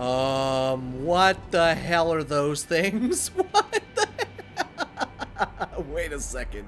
What the hell are those things? What the hell? Wait a second.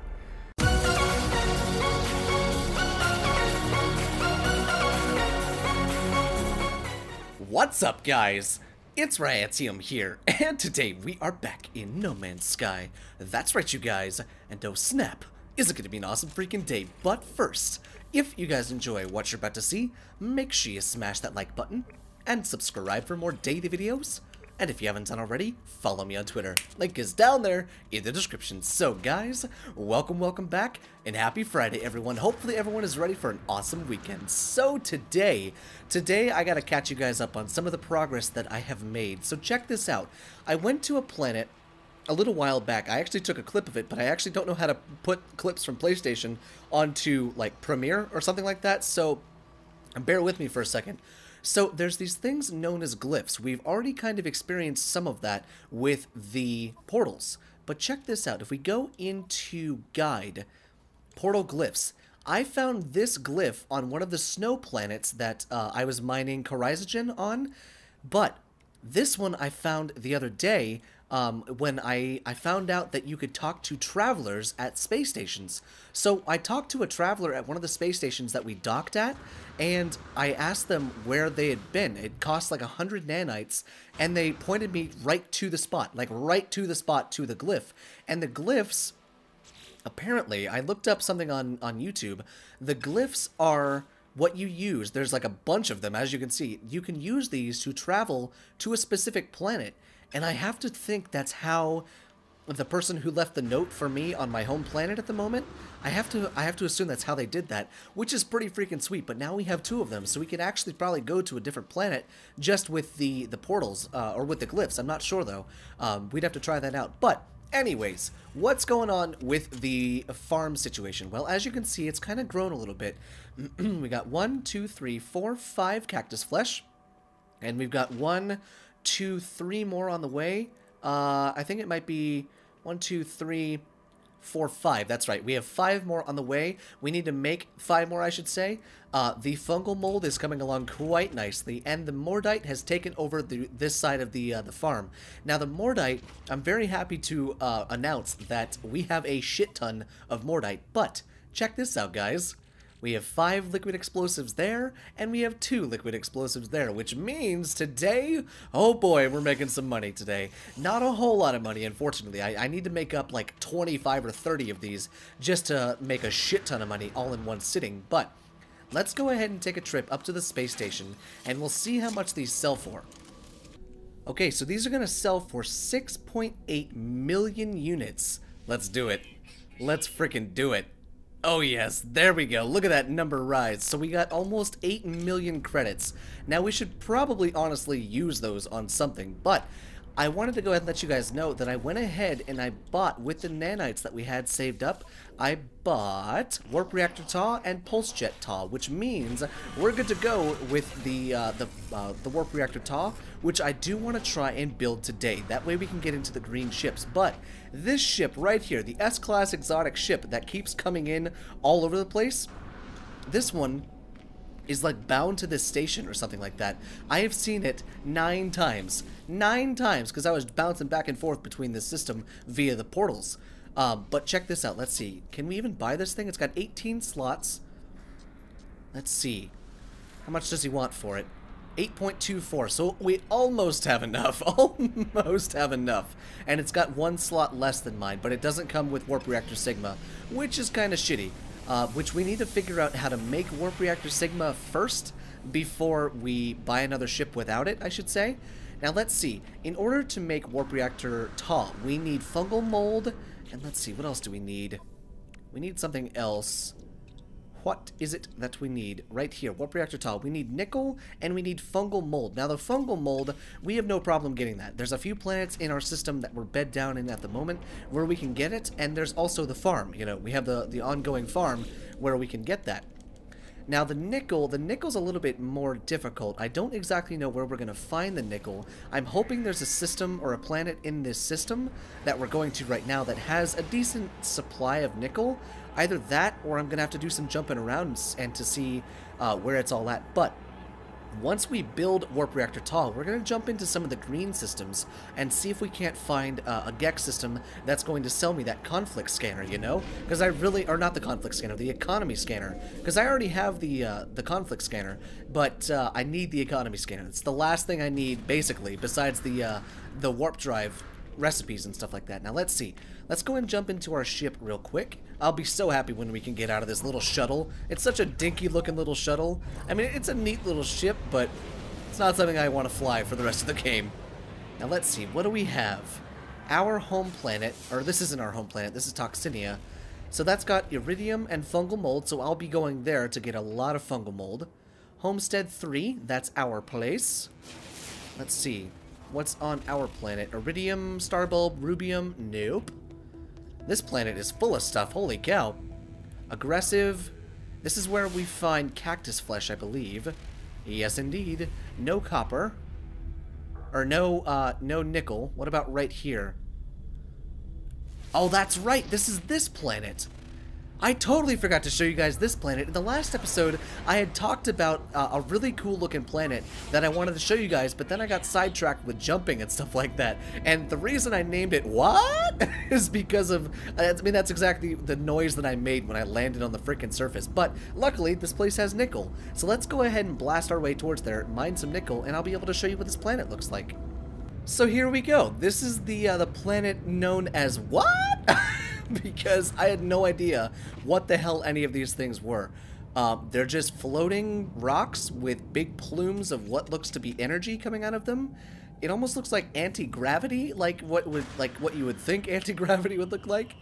What's up, guys? It's REACTOR here, and today we are back in No Man's Sky. That's right, you guys, and oh snap, is it gonna be an awesome freaking day. But first, if you guys enjoy what you're about to see, make sure you smash that like button, and subscribe for more daily videos. And if you haven't done already, follow me on Twitter. Link is down there in the description. So guys, welcome back, and happy Friday, everyone. Hopefully everyone is ready for an awesome weekend. So today I gotta catch you guys up on some of the progress that I have made. So check this out. I went to a planet a little while back. I actually took a clip of it, but I actually don't know how to put clips from PlayStation onto like Premiere or something like that. So bear with me for a second. So there's these things known as glyphs. We've already kind of experienced some of that with the portals. But check this out. If we go into guide, portal glyphs, I found this glyph on one of the snow planets that I was mining chrysogen on. But this one I found the other day when I found out that you could talk to travelers at space stations. So I talked to a traveler at one of the space stations that we docked at, and I asked them where they had been. It cost like 100 nanites, and they pointed me right to the spot, like right to the spot, to the glyph. And the glyphs, apparently, I looked up something on YouTube, the glyphs are what you use. There's like a bunch of them, as you can see. You can use these to travel to a specific planet. And I have to think that's how the person who left the note for me on my home planet at the moment, I have to assume that's how they did that, which is pretty freaking sweet. But now we have two of them, so we can actually probably go to a different planet just with the portals, or with the glyphs. I'm not sure, though. We'd have to try that out. But anyways, what's going on with the farm situation? Well, as you can see, it's kind of grown a little bit. We got 1, 2, 3, 4, 5 cactus flesh, and we've got 1, 2, 3 more on the way. I think it might be 1, 2, 3, 4, 5. That's right. We have 5 more on the way. We need to make 5 more, I should say. The fungal mold is coming along quite nicely, and the mordite has taken over this side of the farm. Now, the mordite, I'm very happy to announce that we have a shit ton of mordite, but check this out, guys. We have 5 liquid explosives there, and we have 2 liquid explosives there, which means today, oh boy, we're making some money today. Not a whole lot of money, unfortunately. I need to make up like 25 or 30 of these just to make a shit ton of money all in one sitting, but let's go ahead and take a trip up to the space station, and we'll see how much these sell for. Okay, so these are going to sell for 6.8 million units. Let's do it. Let's freaking do it. Oh yes, there we go. Look at that number rise. So we got almost 8 million credits. Now we should probably honestly use those on something, but I wanted to go ahead and let you guys know that I went ahead and I bought, with the nanites that we had saved up, I bought warp reactor tar and pulse jet tar, which means we're good to go with the warp reactor tar, which I do want to try and build today. That way we can get into the green ships. But this ship right here, the S-Class exotic ship that keeps coming in all over the place, this one is like bound to this station or something like that. I have seen it 9 times. 9 times, because I was bouncing back and forth between the system via the portals. But check this out. Let's see. Can we even buy this thing? It's got 18 slots. Let's see. How much does he want for it? 8.24. So we almost have enough. Almost have enough. And it's got 1 slot less than mine, but it doesn't come with Warp Reactor Sigma, which is kind of shitty. Which we need to figure out how to make Warp Reactor Sigma first before we buy another ship without it, I should say. Now let's see. In order to make Warp Reactor tar, we need fungal mold, and let's see, what else do we need? We need something else. What is it that we need? Right here, Warp Reactor tar. We need nickel, and we need fungal mold. Now the fungal mold, we have no problem getting that. There's a few planets in our system that we're bed down in at the moment where we can get it, and there's also the farm. You know, we have the ongoing farm where we can get that. Now the nickel's a little bit more difficult. I don't exactly know where we're going to find the nickel. I'm hoping there's a system or a planet in this system that we're going to right now that has a decent supply of nickel. Either that, or I'm going to have to do some jumping around and to see where it's all at. But Once we build Warp Reactor Tall, we're going to jump into some of the green systems and see if we can't find a Gex system that's going to sell me that conflict scanner, you know? Because I really, or not the conflict scanner, the economy scanner. Because I already have the conflict scanner, but I need the economy scanner. It's the last thing I need, basically, besides the warp drive recipes and stuff like that. Now let's see. Let's go and jump into our ship real quick. I'll be so happy when we can get out of this little shuttle. It's such a dinky looking little shuttle. I mean, it's a neat little ship, but it's not something I want to fly for the rest of the game. Now let's see. What do we have? Our home planet, or this isn't our home planet, this is Toxinia. So that's got iridium and fungal mold, so I'll be going there to get a lot of fungal mold. Homestead 3, that's our place. Let's see. What's on our planet? Iridium, starbulb, rubium? Nope. This planet is full of stuff. Holy cow. Aggressive. This is where we find cactus flesh, I believe. Yes, indeed. No copper. Or no nickel. What about right here? Oh, that's right. This is this planet. I totally forgot to show you guys this planet. In the last episode, I had talked about a really cool looking planet that I wanted to show you guys, but then I got sidetracked with jumping and stuff like that. And the reason I named it what is because of, I mean, that's exactly the noise that I made when I landed on the freaking surface. But luckily, this place has nickel. So let's go ahead and blast our way towards there, mine some nickel, and I'll be able to show you what this planet looks like. So here we go. This is the planet known as what? Because I had no idea what the hell any of these things were. They're just floating rocks with big plumes of what looks to be energy coming out of them. It almost looks like anti-gravity, like what you would think anti-gravity would look like.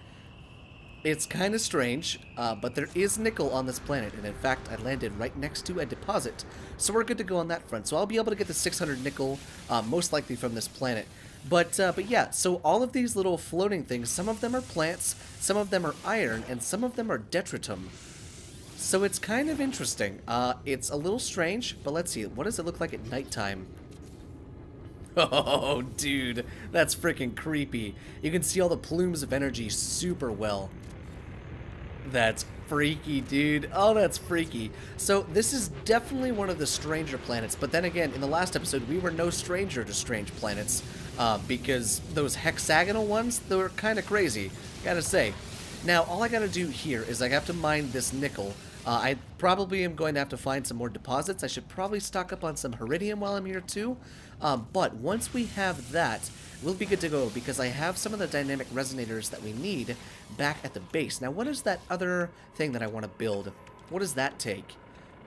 It's kind of strange, but there is nickel on this planet, and in fact, I landed right next to a deposit, so we're good to go on that front. So I'll be able to get the 600 nickel, most likely from this planet. But yeah, so all of these little floating things, some of them are plants, some of them are iron, and some of them are detritum. So it's kind of interesting. It's a little strange, but let's see. What does it look like at nighttime? Oh, dude, that's freaking creepy. You can see all the plumes of energy super well. That's freaky, dude. Oh, that's freaky. So this is definitely one of the stranger planets, but then again, in the last episode, we were no stranger to strange planets, because those hexagonal ones, they were kind of crazy, gotta say. Now, all I gotta do here is I have to mine this nickel. I probably am going to have to find some more deposits. I should probably stock up on some iridium while I'm here too. But once we have that, we'll be good to go because I have some of the dynamic resonators that we need back at the base. Now, what is that other thing that I want to build? What does that take?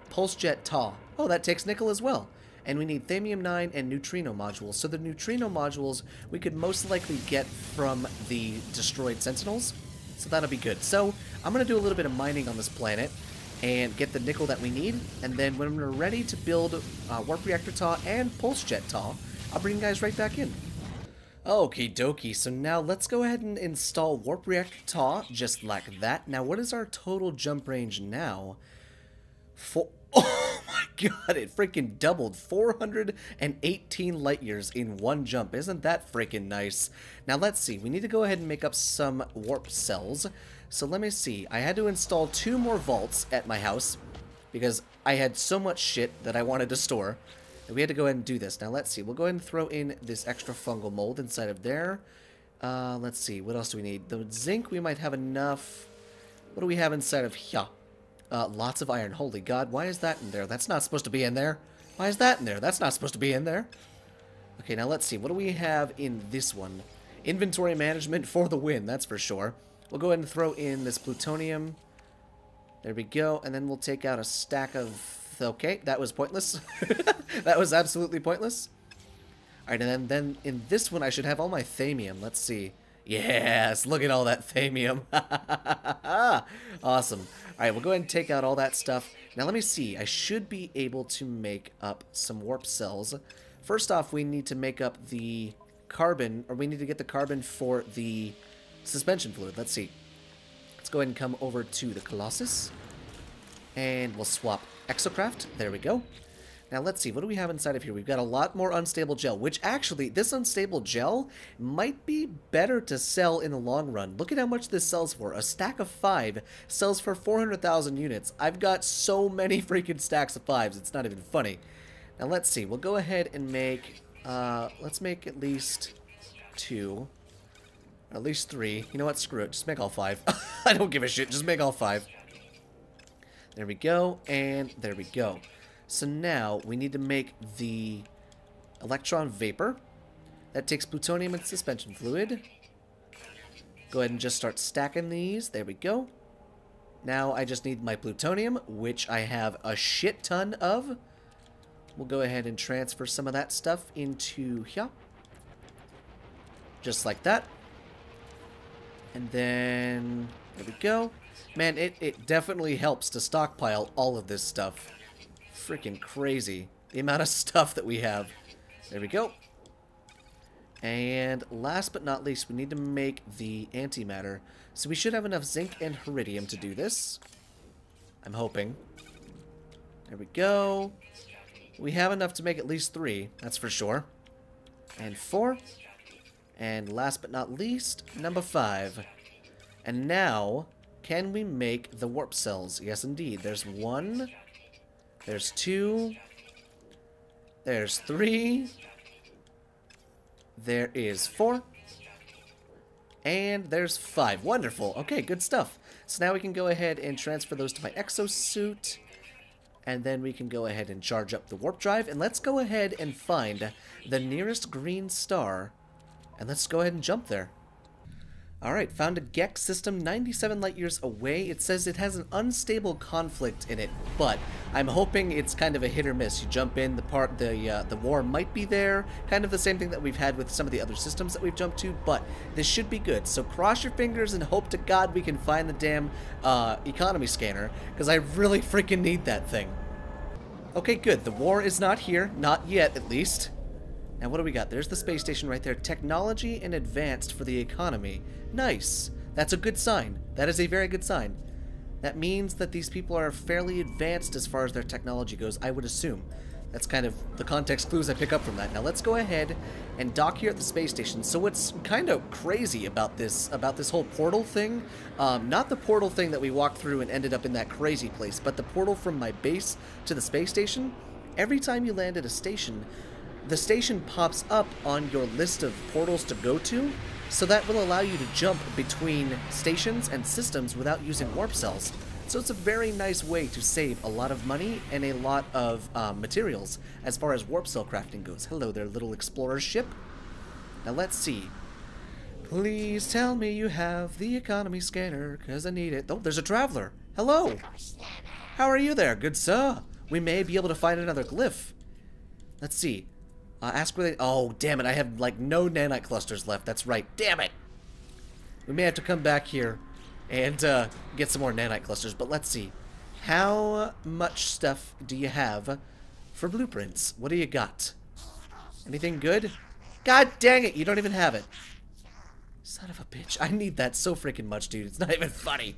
Pulse jet TAW. Oh, that takes nickel as well. And we need thamium-9 and neutrino modules. So the neutrino modules we could most likely get from the destroyed sentinels. So that'll be good. So I'm going to do a little bit of mining on this planet and get the nickel that we need, and then when we're ready to build Warp Reactor TAW and Pulse Jet TAW, I'll bring you guys right back in. Okie dokie, so now let's go ahead and install Warp Reactor TAW, just like that. Now, what is our total jump range now? Oh my god, it freaking doubled. 418 light years in one jump. Isn't that freaking nice? Now, let's see. We need to go ahead and make up some warp cells. So let me see. I had to install 2 more vaults at my house because I had so much shit that I wanted to store. And we had to go ahead and do this. Now, let's see. We'll go ahead and throw in this extra fungal mold inside of there. Let's see. What else do we need? The zinc, we might have enough. What do we have inside of here? Lots of iron. Holy God, why is that in there? That's not supposed to be in there. Why is that in there? That's not supposed to be in there. Okay, now let's see. What do we have in this one? Inventory management for the win, that's for sure. We'll go ahead and throw in this plutonium. There we go. And then we'll take out a stack of... Okay, that was pointless. That was absolutely pointless. Alright, and then in this one, I should have all my thamium. Let's see. Yes, look at all that thamium. Awesome. Alright, we'll go ahead and take out all that stuff. Now, let me see. I should be able to make up some warp cells. First off, we need to make up the carbon, or we need to get the carbon for the suspension fluid. Let's see. Let's go ahead and come over to the Colossus. And we'll swap Exocraft. There we go. Now, let's see. What do we have inside of here? We've got a lot more unstable gel, which actually, this unstable gel might be better to sell in the long run. Look at how much this sells for. A stack of 5 sells for 400,000 units. I've got so many freaking stacks of 5s. It's not even funny. Now let's see. We'll go ahead and make, let's make at least 2. At least 3. You know what? Screw it. Just make all 5. I don't give a shit. Just make all 5. There we go. And there we go. So now we need to make the electron vapor. That takes plutonium and suspension fluid. Go ahead and just start stacking these. There we go. Now I just need my plutonium, which I have a shit ton of. We'll go ahead and transfer some of that stuff into here. Just like that. And then, there we go. Man, it definitely helps to stockpile all of this stuff. Freaking crazy. The amount of stuff that we have. There we go. And last but not least, we need to make the antimatter. So we should have enough zinc and iridium to do this. I'm hoping. There we go. We have enough to make at least 3, that's for sure. And 4. And last but not least, number 5. And now, can we make the warp cells? Yes, indeed. There's 1. There's 2. There's 3. There is 4. And there's 5. Wonderful. Okay, good stuff. So now we can go ahead and transfer those to my exosuit. And then we can go ahead and charge up the warp drive. And let's go ahead and find the nearest green star. And let's go ahead and jump there. Alright, found a Gex system 97 light years away. It says it has an unstable conflict in it, but I'm hoping it's kind of a hit or miss. You jump in, the war might be there, kind of the same thing that we've had with some of the other systems that we've jumped to, but this should be good. So cross your fingers and hope to God we can find the damn economy scanner, because I really freaking need that thing. Okay, good. The war is not here. Not yet, at least. Now, what do we got? There's the space station right there. Technology and advanced for the economy. Nice. That's a good sign. That is a very good sign. That means that these people are fairly advanced as far as their technology goes, I would assume. That's kind of the context clues I pick up from that. Now, let's go ahead and dock here at the space station. So what's kind of crazy about this whole portal thing, not the portal thing that we walked through and ended up in that crazy place, but the portal from my base to the space station, every time you land at a station, the station pops up on your list of portals to go to, so that will allow you to jump between stations and systems without using warp cells. So it's a very nice way to save a lot of money and a lot of materials as far as warp cell crafting goes. Hello there, little explorer ship. Now let's see. Please tell me you have the economy scanner, because I need it. Oh, there's a traveler. Hello. How are you there, good sir? We may be able to find another glyph. Let's see. Ask where they... Oh, damn it. I have, like, no nanite clusters left. That's right. Damn it. We may have to come back here and get some more nanite clusters. But let's see. How much stuff do you have for blueprints? What do you got? Anything good? God dang it. You don't even have it. Son of a bitch. I need that so freaking much, dude. It's not even funny.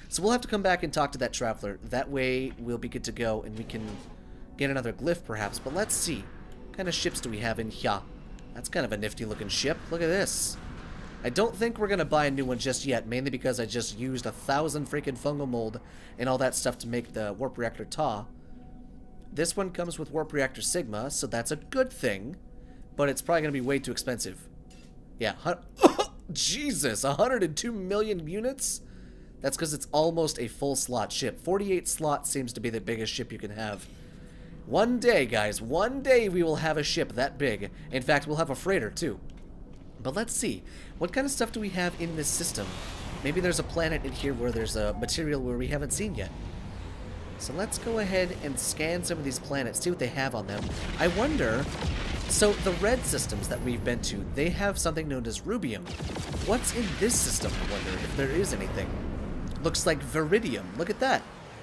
So we'll have to come back and talk to that traveler. That way we'll be good to go and we can get another glyph, perhaps. But let's see. What kind of ships do we have in here? That's kind of a nifty looking ship. Look at this. I don't think we're gonna buy a new one just yet, mainly because I just used 1,000 freaking fungal mold and all that stuff to make the warp reactor TA. This one comes with warp reactor sigma, so that's a good thing, but it's probably gonna be way too expensive. Yeah, Jesus, 102 million units? That's because it's almost a full slot ship. 48 slots seems to be the biggest ship you can have. One day, guys, one day we will have a ship that big. In fact, we'll have a freighter, too. But let's see. What kind of stuff do we have in this system? Maybe there's a planet in here where there's a material where we haven't seen yet. So let's go ahead and scan some of these planets, see what they have on them. I wonder... So, the red systems that we've been to, they have something known as rubium. What's in this system, I wonder, if there is anything? Looks like viridium. Look at that.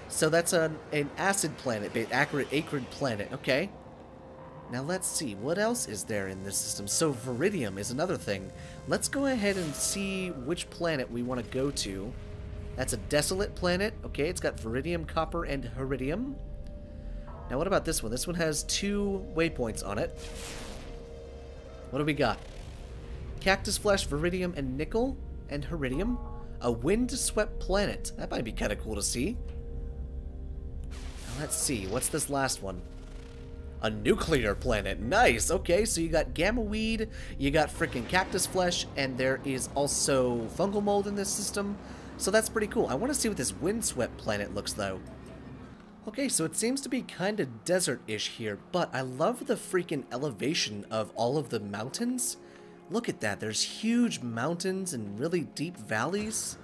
So that's an acid planet, acrid planet. Okay. Now let's see. What else is there in this system? So viridium is another thing. Let's go ahead and see which planet we want to go to. That's a desolate planet. Okay, it's got viridium, copper, and iridium. Now what about this one? This one has 2 waypoints on it. What do we got? Cactus flesh, viridium, and nickel, and iridium. A wind-swept planet. That might be kind of cool to see. Now let's see. What's this last one? A nuclear planet. Nice. Okay, so you got gamma weed, you got freaking cactus flesh, and there is also fungal mold in this system. So that's pretty cool. I want to see what this windswept planet looks though. Okay, so it seems to be kind of desert-ish here, but I love the freaking elevation of all of the mountains. Look at that. There's huge mountains and really deep valleys.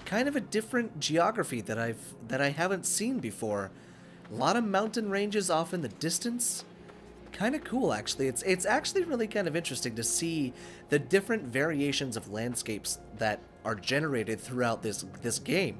Kind of a different geography that I haven't seen before. A lot of mountain ranges off in the distance. Kind of cool, actually. It's actually really kind of interesting to see the different variations of landscapes that are generated throughout this game.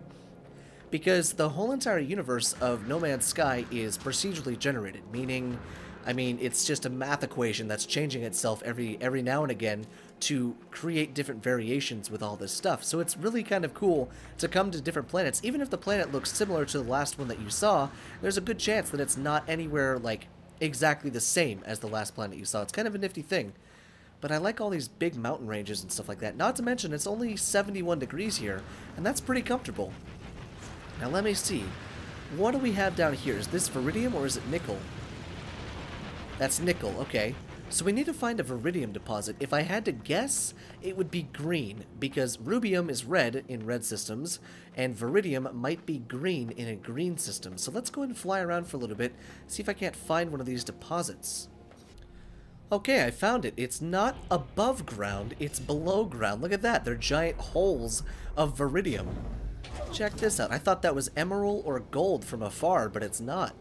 Because the whole entire universe of No Man's Sky is procedurally generated, meaning, I mean, it's just a math equation that's changing itself every now and again to create different variations with all this stuff. So it's really kind of cool to come to different planets. Even if the planet looks similar to the last one that you saw, there's a good chance that it's not anywhere, like, exactly the same as the last planet you saw. It's kind of a nifty thing. But I like all these big mountain ranges and stuff like that. Not to mention, it's only 71 degrees here, and that's pretty comfortable. Now let me see. What do we have down here? Is this Viridium or is it nickel? That's nickel, okay. So we need to find a Viridium deposit. If I had to guess, it would be green, because rubium is red in red systems, and Viridium might be green in a green system. So let's go ahead and fly around for a little bit, see if I can't find one of these deposits. Okay, I found it. It's not above ground, it's below ground. Look at that, they're giant holes of Viridium. Check this out. I thought that was emerald or gold from afar, but it's not.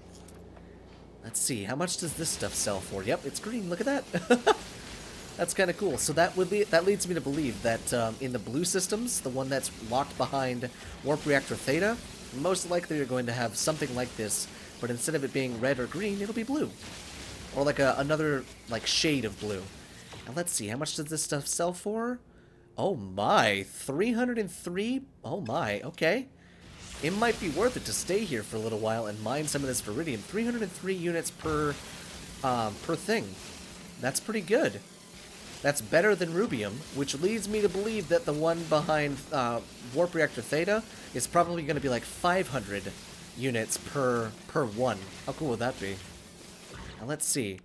Let's see, how much does this stuff sell for? Yep, it's green. Look at that. That's kind of cool. So that leads me to believe that in the blue systems, the one that's locked behind Warp Reactor Theta, most likely you're going to have something like this, but instead of it being red or green, it'll be blue. Or like another like shade of blue. Now let's see, how much does this stuff sell for? Oh my, 303? Oh my, okay. It might be worth it to stay here for a little while and mine some of this Viridium. 303 units per thing. That's pretty good. That's better than rubium, which leads me to believe that the one behind Warp Reactor Theta is probably going to be like 500 units per one. How cool would that be? Now let's see.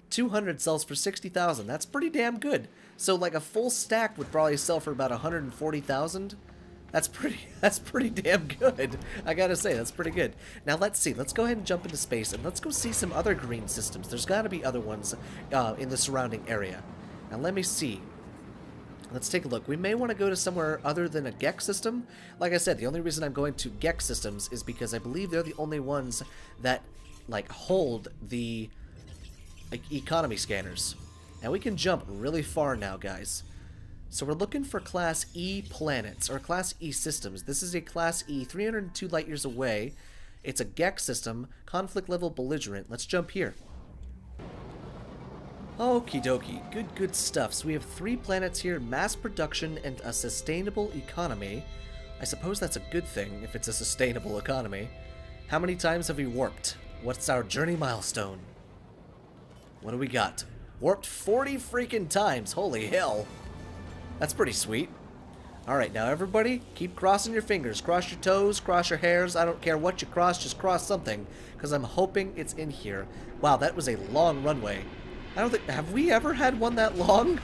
200 sells for 60,000. That's pretty damn good. So like a full stack would probably sell for about 140,000. That's pretty damn good. I gotta say, that's pretty good. Now let's see. Let's go ahead and jump into space and let's go see some other green systems. There's got to be other ones in the surrounding area. Now let me see. Let's take a look. We may want to go to somewhere other than a Gex system. Like I said, the only reason I'm going to Gex systems is because I believe they're the only ones that like hold the economy scanners. And we can jump really far now, guys. So we're looking for Class E planets, or Class E systems. This is a Class E, 302 light years away. It's a Gex system, conflict level belligerent. Let's jump here. Okie dokie, good stuff. So we have 3 planets here, mass production and a sustainable economy. I suppose that's a good thing if it's a sustainable economy. How many times have we warped? What's our journey milestone? What do we got? Warped 40 freaking times, holy hell. That's pretty sweet. Alright, now everybody, keep crossing your fingers. Cross your toes, cross your hairs. I don't care what you cross, just cross something. Because I'm hoping it's in here. Wow, that was a long runway. I don't think... Have we ever had one that long?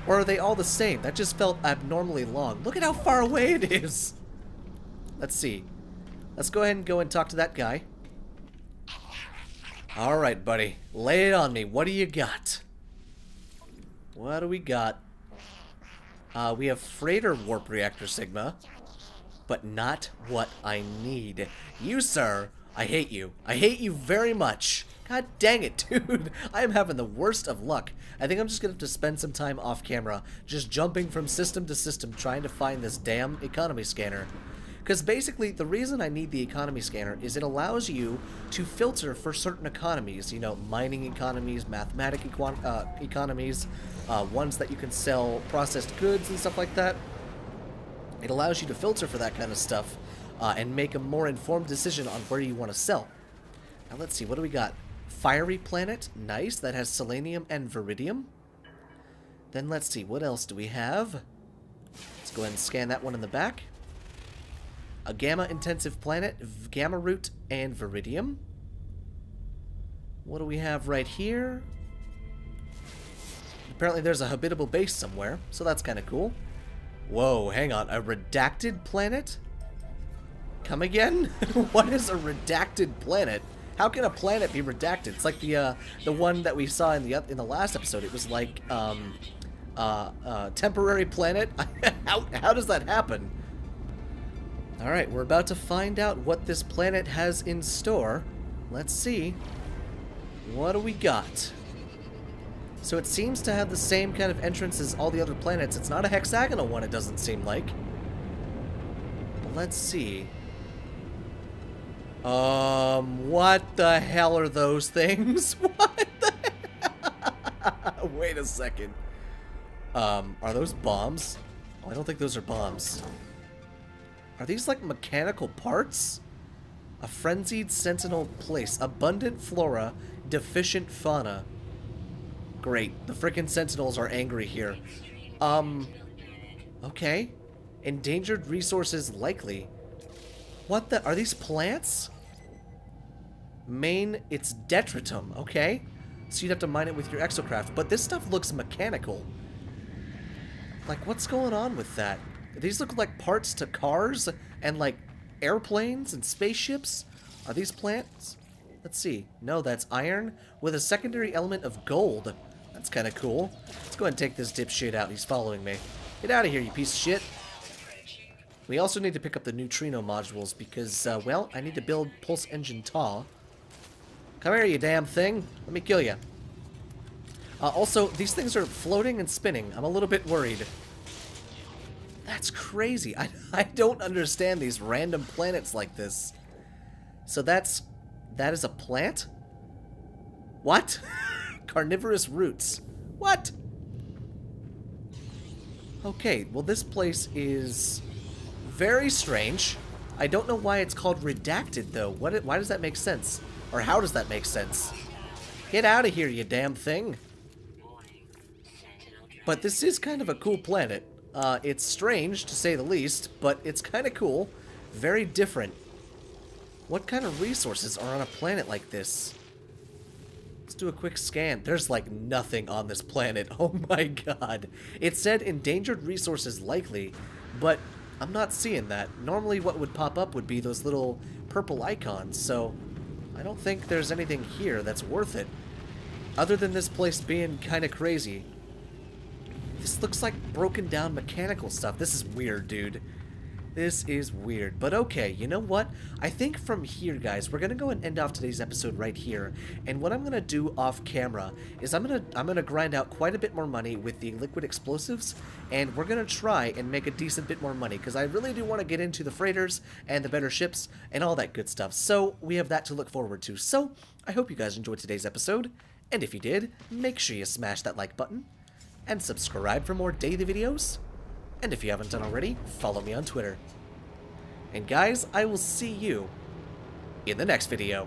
Or are they all the same? That just felt abnormally long. Look at how far away it is. Let's see. Let's go ahead and go and talk to that guy. Alright, buddy. Lay it on me. What do you got? What do we got? We have Freighter Warp Reactor Sigma, but not what I need. You, sir, I hate you. I hate you very much. God dang it, dude. I am having the worst of luck. I think I'm just going to have to spend some time off camera, just jumping from system to system, trying to find this damn economy scanner. Because basically, the reason I need the economy scanner is it allows you to filter for certain economies. You know, mining economies, mathematic economies, ones that you can sell processed goods and stuff like that. It allows you to filter for that kind of stuff and make a more informed decision on where you want to sell. Now let's see, what do we got? Fiery planet, nice, that has selenium and viridium. Then let's see, what else do we have? Let's go ahead and scan that one in the back. A gamma intensive planet, gamma root and viridium. What do we have right here? Apparently there's a habitable base somewhere, so that's kind of cool. Whoa, hang on. A redacted planet? Come again? What is a redacted planet? How can a planet be redacted? It's like the one that we saw in the last episode. It was like temporary planet. How does that happen? All right, we're about to find out what this planet has in store. Let's see. What do we got? So it seems to have the same kind of entrance as all the other planets. It's not a hexagonal one, it doesn't seem like. But let's see. What the hell are those things? What the hell? Wait a second. Are those bombs? Oh, I don't think those are bombs. Are these like mechanical parts? A frenzied sentinel place. Abundant flora, deficient fauna. Great. The frickin' sentinels are angry here. Okay. Endangered resources likely. What the? Are these plants? Main, it's detritum. Okay. So you'd have to mine it with your exocraft. But this stuff looks mechanical. Like, what's going on with that? These look like parts to cars and, like, airplanes and spaceships. Are these plants? Let's see. No, that's iron with a secondary element of gold. That's kind of cool. Let's go ahead and take this dipshit out. He's following me. Get out of here, you piece of shit. We also need to pick up the neutrino modules because, well, I need to build pulse engine TAW. Come here, you damn thing. Let me kill you. Also, these things are floating and spinning. I'm a little bit worried. That's crazy. I don't understand these random planets like this. So that is a plant? What? Carnivorous roots. What? Okay, well this place is very strange. I don't know why it's called redacted though. Why does that make sense? Or how does that make sense? Get out of here, you damn thing. But this is kind of a cool planet. It's strange, to say the least, but it's kind of cool. Very different. What kind of resources are on a planet like this? Let's do a quick scan. There's like nothing on this planet. Oh my god. It said endangered resources likely, but I'm not seeing that. Normally what would pop up would be those little purple icons, so I don't think there's anything here that's worth it. Other than this place being kind of crazy. This looks like broken down mechanical stuff. This is weird, dude. This is weird. But okay, you know what? I think from here, guys, we're gonna go and end off today's episode right here. And what I'm gonna do off camera is I'm gonna grind out quite a bit more money with the liquid explosives, and we're gonna try and make a decent bit more money because I really do want to get into the freighters and the better ships and all that good stuff. So we have that to look forward to. So I hope you guys enjoyed today's episode, and if you did, make sure you smash that like button and subscribe for more daily videos. And if you haven't done already, follow me on Twitter. And guys, I will see you in the next video.